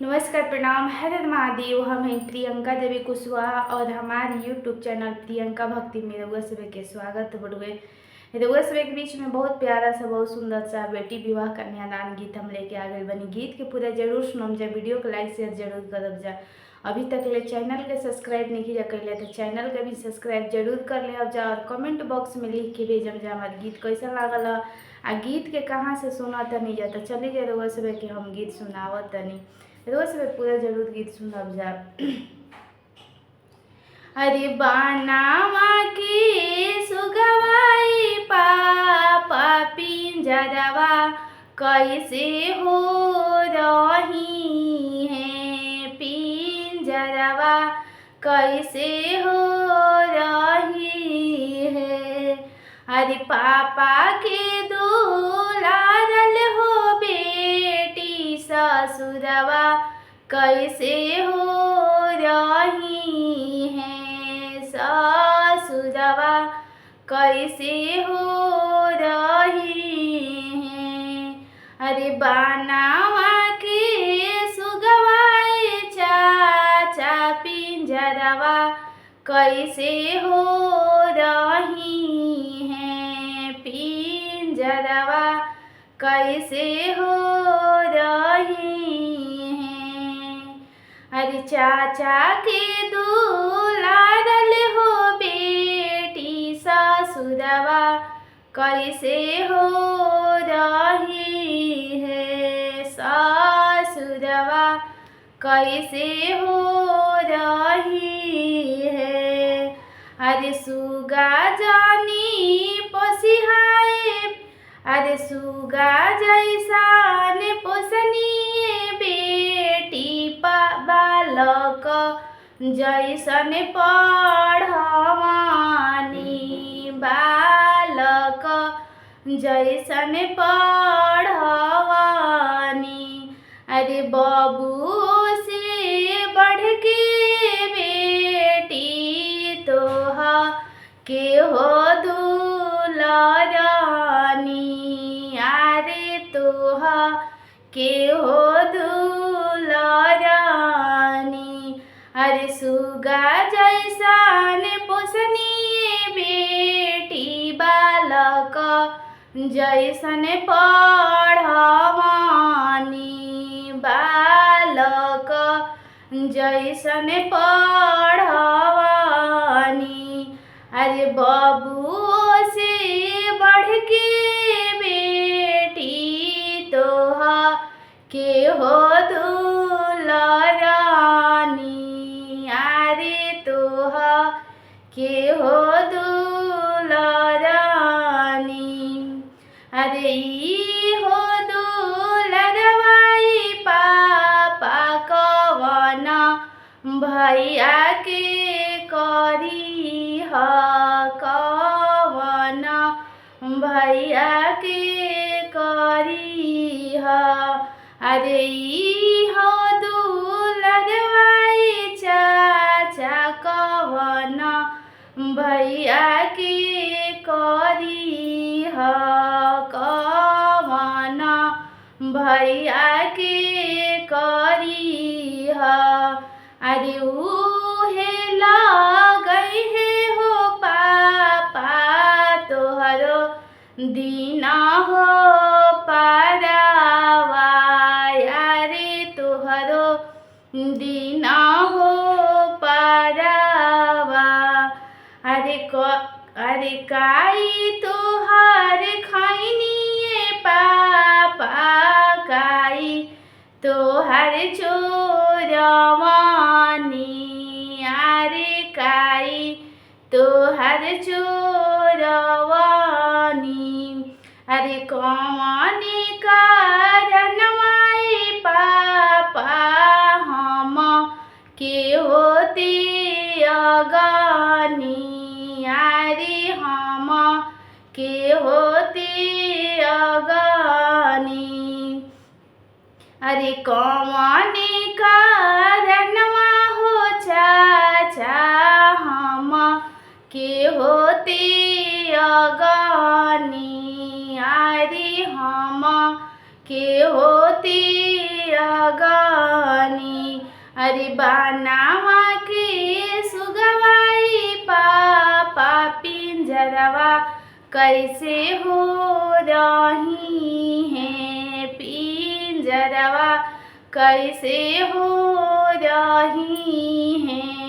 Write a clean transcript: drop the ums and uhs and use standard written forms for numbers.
नमस्कार, प्रणाम, हर हर महादेव। हम हैं प्रियंका देवी कुशवाहा और हमारे यूट्यूब चैनल प्रियंका भक्ति में रउआ सभी के स्वागत बड़ुए। रउआ सभी के बीच में बहुत प्यारा सा, बहुत सुंदर सा बेटी विवाह कन्यादान गीत हम लेके आ गए बनी। गीत के पूरा जरूर सुनम जा, वीडियो को लाइक शेयर जरूर करब जा। अभी तक ले चैनल के सब्सक्राइब नहीं किया कैले तो चैनल के भी सब्सक्राइब जरूर कर ले जा और कमेंट बॉक्स में लिख के भेजम जा हमारे गीत कैसा लागल आ गीत के कहाँ से सुना तनी जा। तो चली जा रउआ सभी के हम गीत सुनावत तनी, रोज में पूरा जरूर गीत सुनब जा। अरे बानावा के सुगवाई पापा पिंजरवा कैसे हो रही है, पिंजरवा कैसे हो रही है। अरे पापा के दुलारल हो बेटी ससुरवा कैसे हो रही है, ससुरवा कैसे हो रही है। अरे बानावा के सुगवाए चाचा पिंजरवा कैसे हो रही है, पिंजरवा कैसे हो रही है। अरे चाचा के दुलारल हो बेटी ससुरवा कैसे हो रही है, ससुरवा कैसे हो रही है। अरे सुगा जानी पोसिहाए, अरे सुगा जैसान पोसनिए बेटी बालक जैसन पढ़वानी, बालक जैसन पढ़वानी। अरे बाबू से बढ़ के बेटी तोहा के हो दुलारानी, अरे तोहा के हो दुलारानी। अरे सुगा जैसान पोसनिए बेटी बालक जैसन पढ़वानी, बालक जैसन पढ़वानी। अरे बाबू से बढ़ के बेटी तोहा के हो दुलारानी, अरे तोहा के हो दुलारानी। अरे ई हो दुलरवाई पापा कवन भैया के करी ह, कवन भैया के करी ह। अरे ई हो दुलरवाई चाचा कवन भैया के करी ह, कवन भैया के करी ह। अरे उहे लगई है हो पापा तोहरो दीना हो पारावा, अरे तोहरो दीना हो पारावा। अरे काई तोहार खैनिए पापा, काई तोहार चोरवानी, अरे काई तोहार चोरवानी। अरे कौन कारणवाई पापा हम के होते अगानी, अरे हम के होते अगानी। अरे कौन कारणवा हो चाचा हम के होते अगानी, अरे हम के होती अगन अरे बनावा के सुगवाई पापा पिंजरवा कैसे हो रही है, पिंजरवा कैसे हो रही है।